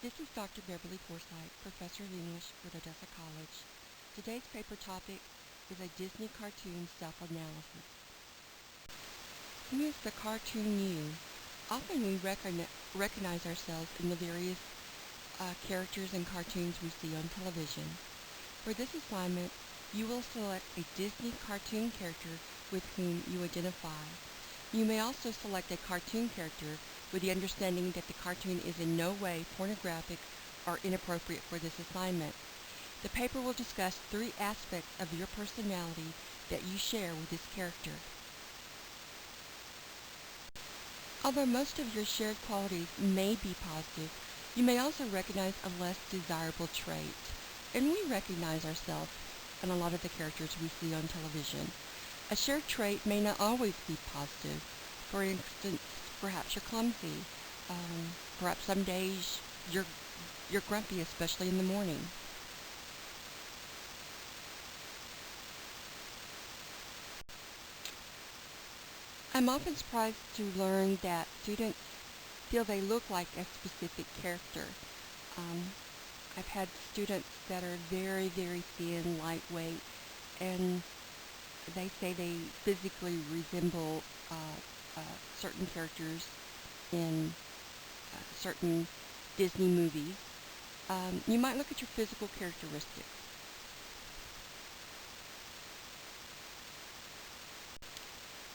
This is Dr. Beverly Forsyth, Professor of English with Odessa College. Today's paper topic is a Disney cartoon self-analysis. Who is the cartoon you? Often we recognize ourselves in the various characters and cartoons we see on television. For this assignment, you will select a Disney cartoon character with whom you identify. You may also select a cartoon character with the understanding that the cartoon is in no way pornographic or inappropriate for this assignment. The paper will discuss 3 aspects of your personality that you share with this character. Although most of your shared qualities may be positive, you may also recognize a less desirable trait. And we recognize ourselves in a lot of the characters we see on television. A shared trait may not always be positive. For instance, perhaps you're clumsy. Perhaps some days you're grumpy, especially in the morning. I'm often surprised to learn that students feel they look like a specific character. I've had students that are very, very thin, lightweight, and they say they physically resemble certain characters in certain Disney movies. You might look at your physical characteristics.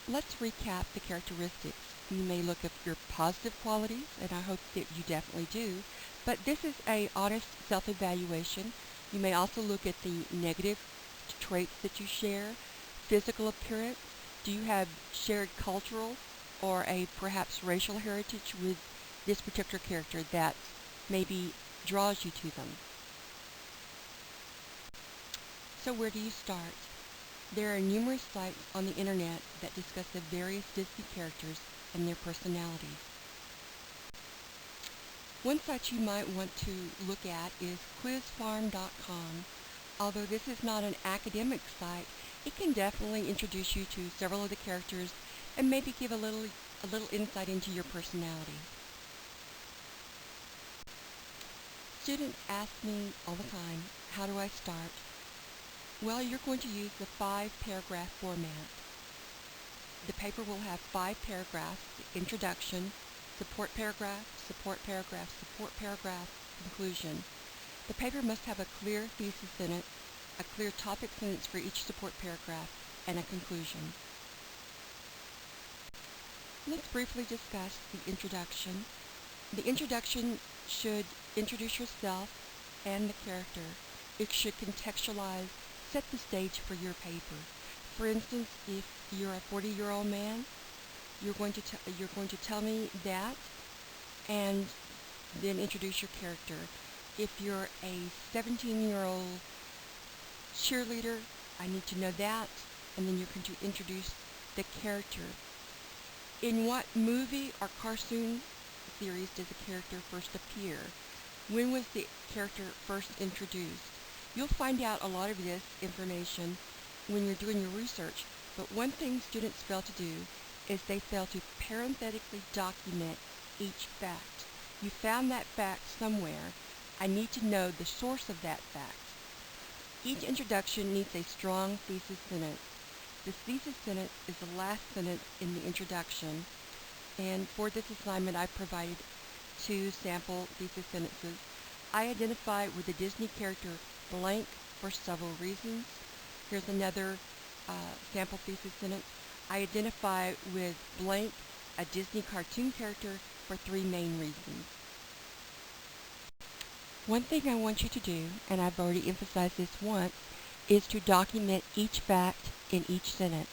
Let's recap the characteristics. You may look at your positive qualities, and I hope that you definitely do, but this is an honest self-evaluation. You may also look at the negative traits that you share, physical appearance. Do you have shared cultural or a perhaps racial heritage with this particular character that maybe draws you to them? So where do you start? There are numerous sites on the internet that discuss the various Disney characters and their personalities. One site you might want to look at is quizfarm.com. Although this is not an academic site, it can definitely introduce you to several of the characters and maybe give a little insight into your personality. Students ask me all the time, how do I start? Well, you're going to use the 5-paragraph format. The paper will have 5 paragraphs: the introduction, support paragraph, support paragraph, support paragraph, conclusion. The paper must have a clear thesis sentence, a clear topic sentence for each support paragraph, and a conclusion. Let's briefly discuss the introduction. The introduction should introduce yourself and the character. It should contextualize, set the stage for your paper. For instance, if you're a 40-year-old man, you're going to tell me that and then introduce your character. If you're a 17-year-old cheerleader, I need to know that, and then you're going to introduce the character. In what movie or cartoon series does the character first appear? When was the character first introduced? You'll find out a lot of this information when you're doing your research, but one thing students fail to do is they fail to parenthetically document each fact. You found that fact somewhere. I need to know the source of that fact. Each introduction needs a strong thesis sentence. The thesis sentence is the last sentence in the introduction, and for this assignment I provided 2 sample thesis sentences. I identify with the Disney character blank for several reasons. Here's another sample thesis sentence. I identify with blank, a Disney cartoon character, for 3 main reasons. One thing I want you to do, and I've already emphasized this once, is to document each fact in each sentence.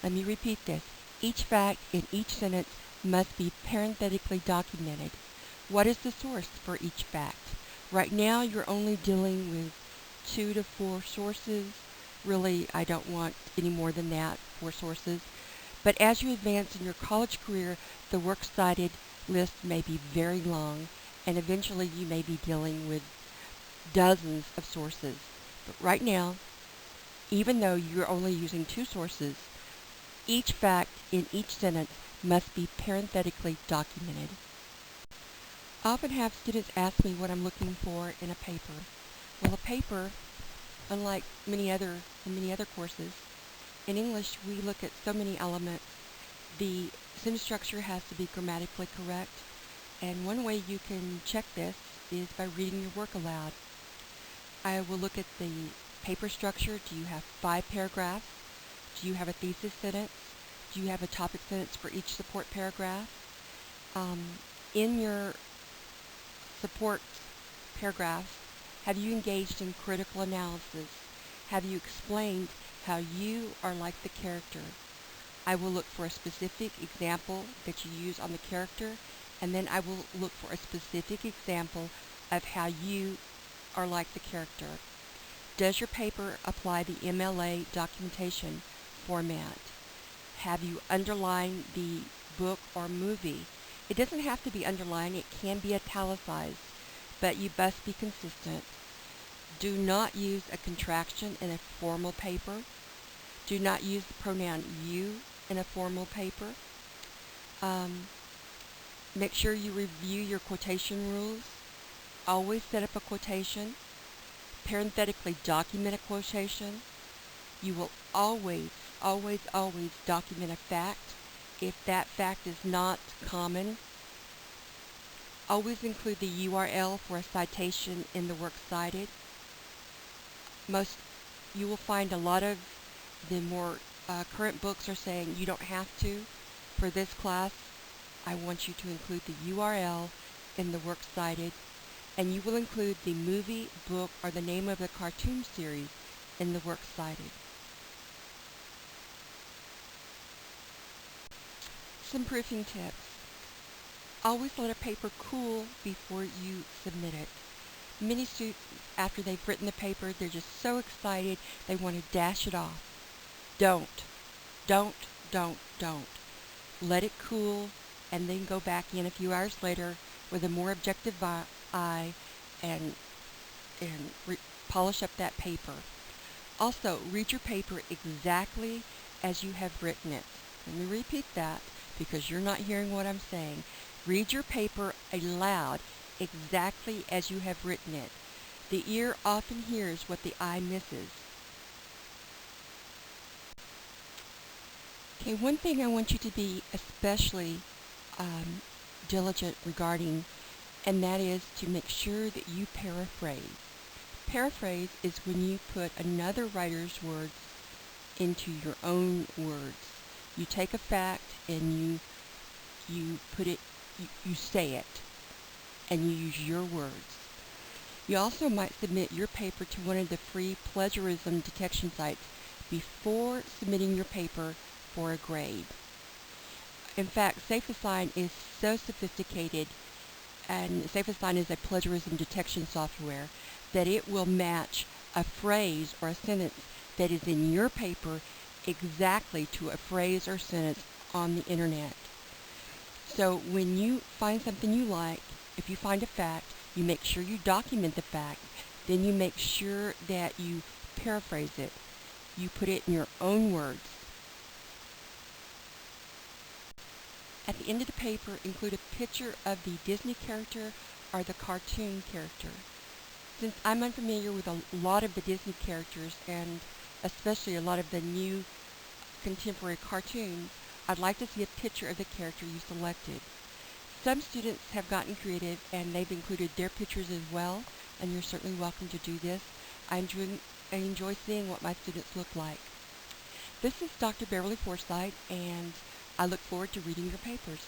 Let me repeat this. Each fact in each sentence must be parenthetically documented. What is the source for each fact? Right now you're only dealing with 2 to 4 sources. Really, I don't want any more than that, 4 sources. But as you advance in your college career, the works cited list may be very long, and eventually you may be dealing with dozens of sources. But right now, even though you're only using 2 sources, each fact in each sentence must be parenthetically documented. I often have students ask me what I'm looking for in a paper. Well, a paper, unlike many other courses, in English we look at so many elements. The sentence structure has to be grammatically correct, and one way you can check this is by reading your work aloud. I will look at the paper structure. Do you have 5 paragraphs? Do you have a thesis sentence? Do you have a topic sentence for each support paragraph? In your support paragraphs, have you engaged in critical analysis? Have you explained how you are like the character? I will look for a specific example that you use on the character, and then I will look for a specific example of how you are like the character. Does your paper apply the MLA documentation format? Have you underlined the book or movie? It doesn't have to be underlined, it can be italicized, but you must be consistent. Do not use a contraction in a formal paper. Do not use the pronoun you in a formal paper. Make sure you review your quotation rules. Always set up a quotation. Parenthetically document a quotation. You will always, always, always document a fact. If that fact is not common, always include the URL for a citation in the work cited. You will find a lot of the more current books are saying you don't have to. For this class, I want you to include the URL in the work cited, and you will include the movie, book, or the name of the cartoon series in the work cited. Some proofing tips. Always let a paper cool before you submit it. Many students, after they've written the paper, they're just so excited they want to dash it off. Don't. Don't. Let it cool and then go back in a few hours later with a more objective eye and polish up that paper. Also, read your paper exactly as you have written it. Let me repeat that because you're not hearing what I'm saying. Read your paper aloud exactly as you have written it. The ear often hears what the eye misses. Okay, one thing I want you to be especially diligent regarding, and that is to make sure that you paraphrase. Paraphrase is when you put another writer's words into your own words. You take a fact and you put it, you say it, and you use your words. You also might submit your paper to one of the free plagiarism detection sites before submitting your paper for a grade. In fact, SafeAssign is so sophisticated, and SafeAssign is a plagiarism detection software, that it will match a phrase or a sentence that is in your paper exactly to a phrase or sentence on the internet. So when you find something you like, if you find a fact, you make sure you document the fact. Then you make sure that you paraphrase it. You put it in your own words. At the end of the paper, include a picture of the Disney character or the cartoon character. Since I'm unfamiliar with a lot of the Disney characters, and especially a lot of the new contemporary cartoons, I'd like to see a picture of the character you selected. Some students have gotten creative and they've included their pictures as well, and you're certainly welcome to do this. I enjoy seeing what my students look like. This is Dr. Beverly Forsyth, and I look forward to reading your papers.